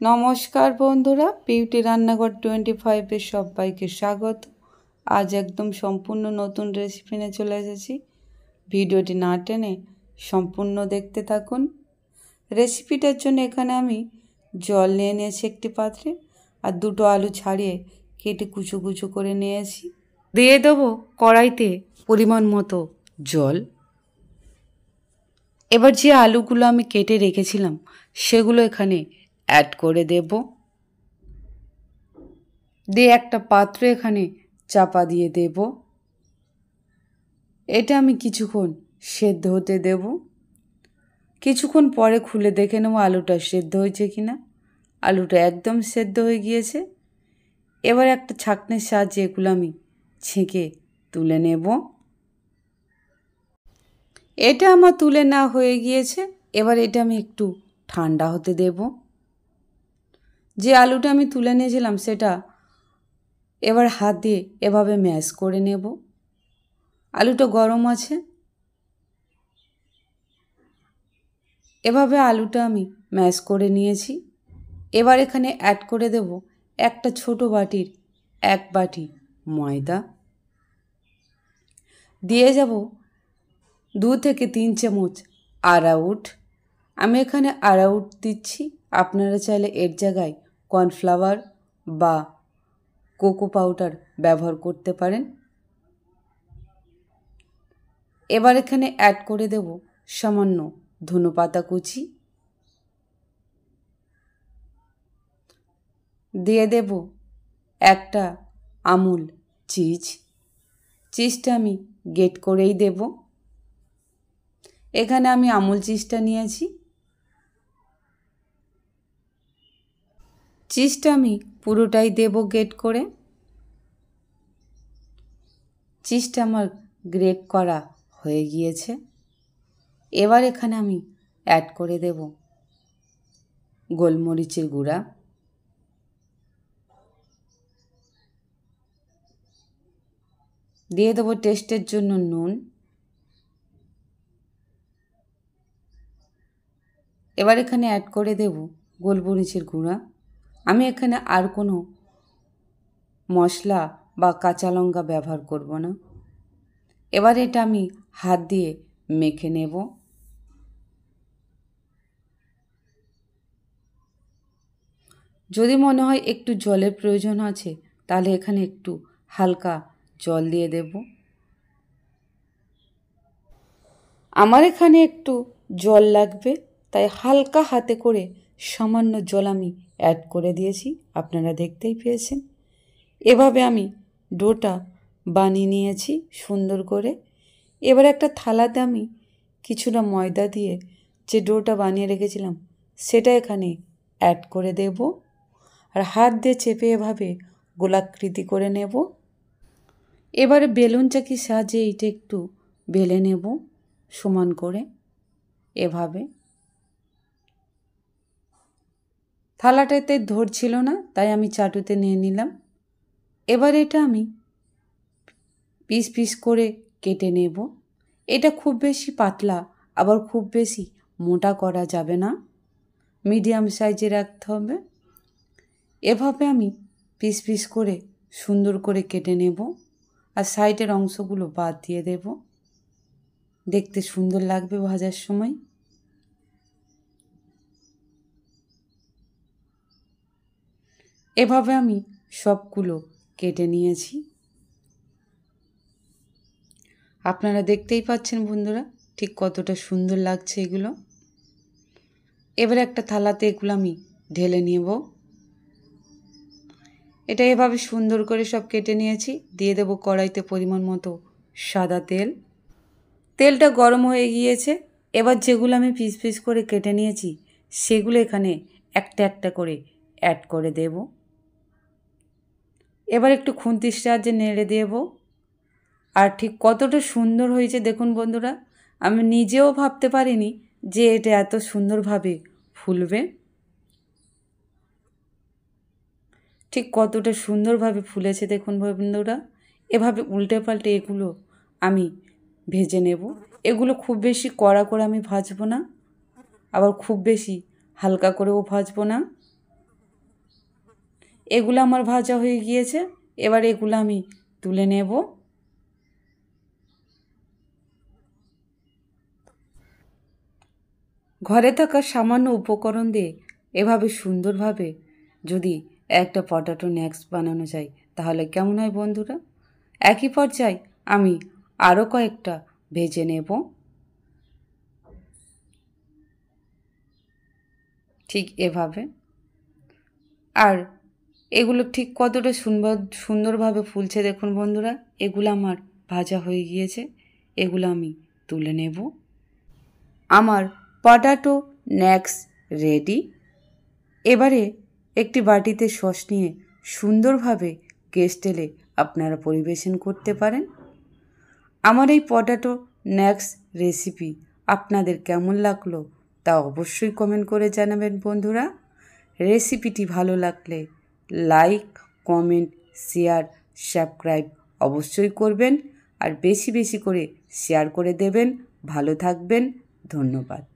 নমস্কার বন্ধুরা, বিউটি রান্নাঘর 25-এ সবাইকে স্বাগত। আজ একদম সম্পূর্ণ নতুন রেসিপি নিয়ে চলে এসেছি। ভিডিওটি না টেনে সম্পূর্ণ দেখতে থাকুন। রেসিপিটার জন্য এখানে আমি জল নিয়ে নিয়েছি একটি পাত্রে, আর দুটো আলু ছাড়িয়ে কেটে কুচো কুচো করে নিয়েছি। দিয়ে দেবো কড়াইতে পরিমাণ মতো জল। এবার যে আলুগুলো আমি কেটে রেখেছিলাম সেগুলো এখানে অ্যাড করে দেব। দিয়ে একটা পাত্র এখানে চাপা দিয়ে দেব। এটা আমি কিছুক্ষণ সেদ্ধ হতে দেব। কিছুক্ষণ পরে খুলে দেখে নেব আলুটা সেদ্ধ হয়েছে কিনা। আলুটা একদম সেদ্ধ হয়ে গিয়েছে। এবার একটা ছাঁকনির সাহায্যে এগুলো আমি ছেঁকে তুলে নেব। এটা আমার তুলে নেওয়া হয়ে গিয়েছে। এবার এটা আমি একটু ঠান্ডা হতে দেব। যে আলুটা আমি তুলে নিয়েছিলাম সেটা এবার হাত দিয়ে এভাবে ম্যাশ করে নেব। আলুটা গরম আছে। এভাবে আলুটা আমি ম্যাশ করে নিয়েছি। এবার এখানে অ্যাড করে দেব একটা ছোট বাটির 1 বাটি ময়দা। দিয়ে যাব 2 থেকে 3 চামচ আরাউট। আমি এখানে আরাউট দিচ্ছি, আপনারা চাইলে এর জায়গায় কর্নফ্লাওয়ার বা কোকো পাউডার ব্যবহার করতে পারেন। এবার এখানে অ্যাড করে দেব সামান্য ধনেপাতা কুচি। দিয়ে দেব একটা আমুল চিজটা আমি গ্রেট করেই দেব। এখানে আমি আমুল চিজটা নিয়েছি। চিজটা আমি পুরোটাই দেব গ্রেট করে। চিজটা আমার গ্রেট করা হয়ে গিয়েছে। এবার এখানে আমি অ্যাড করে দেব গোলমরিচের গুঁড়া। দিয়ে দেবো টেস্টের জন্য নুন। এবার এখানে অ্যাড করে দেব গোলমরিচের গুঁড়া। আমি এখানে আর কোনো মশলা বা কাঁচা লঙ্কা ব্যবহার করব না। এবার এটা আমি হাত দিয়ে মেখে নেব। যদি মনে হয় একটু জলের প্রয়োজন আছে তাহলে এখানে একটু হালকা জল দিয়ে দেব। আমার এখানে একটু জল লাগবে, তাই হালকা হাতে করে সামান্য জল আমি অ্যাড করে দিয়েছি, আপনারা দেখতেই পেয়েছেন। এভাবে আমি ডোটা বানিয়ে নিয়েছি সুন্দর করে। এবার একটা থালাতে আমি কিছুটা ময়দা দিয়ে যে ডোটা বানিয়ে রেখেছিলাম সেটা এখানে অ্যাড করে দেব, আর হাত দিয়ে চেপে এভাবে গোলাকৃতি করে নেব। এবারে বেলুন চাকির সাহায্যে এইটা একটু বেলে নেব সমান করে। এভাবে থালাটাতে ধরছিল না, তাই আমি চাটুতে নিয়ে নিলাম। এবার এটা আমি পিস পিস করে কেটে নেব। এটা খুব বেশি পাতলা আবার খুব বেশি মোটা করা যাবে না, মিডিয়াম সাইজে রাখতে হবে। এভাবে আমি পিস পিস করে সুন্দর করে কেটে নেব, আর সাইডের অংশগুলো বাদ দিয়ে দেব। দেখতে সুন্দর লাগবে ভাজার সময়। এভাবে আমি সবগুলো কেটে নিয়েছি। আপনারা দেখতেই পাচ্ছেন বন্ধুরা ঠিক কতটা সুন্দর লাগছে এগুলো। এবার একটা থালাতে এগুলো আমি ঢেলে নেব। এটা এভাবে সুন্দর করে সব কেটে নিয়েছি। দিয়ে দেব কড়াইতে পরিমাণ মতো সাদা তেল। তেলটা গরম হয়ে গিয়েছে। এবার যেগুলো আমি পিস পিস করে কেটে নিয়েছি সেগুলো এখানে একটা একটা করে অ্যাড করে দেব। এবার একটু খুন্তির সাহায্যে নেড়ে দেব। আর ঠিক কতটা সুন্দর হয়েছে দেখুন বন্ধুরা, আমি নিজেও ভাবতে পারিনি যে এটা এত সুন্দরভাবে ফুলবে। ঠিক কতটা সুন্দরভাবে ফুলেছে দেখুন বন্ধুরা। এভাবে উল্টে পাল্টে এগুলো আমি ভেজে নেব। এগুলো খুব বেশি কড়া করে আমি ভাজবো না, আবার খুব বেশি হালকা করেও ভাজবো না। এগুলো আমার ভাজা হয়ে গিয়েছে। এবার এগুলো আমি তুলে নেব। ঘরে থাকা সামান্য উপকরণ দিয়ে এভাবে সুন্দরভাবে যদি একটা পটাটো স্ন্যাক্স বানানো যায় তাহলে কেমন হয় বন্ধুরা? একই পর্যায়ে আমি আরও কয়েকটা ভেজে নেব। ঠিক এভাবে। আর এগুলো ঠিক কতটা সুন্দরভাবে ফুলছে দেখুন বন্ধুরা। এগুলো আমার ভাজা হয়ে গিয়েছে। এগুলো আমি তুলে নেব। আমার পটাটো স্ন্যাক্স রেডি। এবারে একটি বাটিতে সস নিয়ে সুন্দরভাবে গেস্ট এলে আপনারা পরিবেশন করতে পারেন। আমার এই পটাটো স্ন্যাক্স রেসিপি আপনাদের কেমন লাগলো তা অবশ্যই কমেন্ট করে জানাবেন বন্ধুরা। রেসিপিটি ভালো লাগলে লাইক, কমেন্ট, শেয়ার, সাবস্ক্রাইব অবশ্যই করবেন আর বেশি বেশি করে শেয়ার করে দেবেন। ভালো থাকবেন। ধন্যবাদ।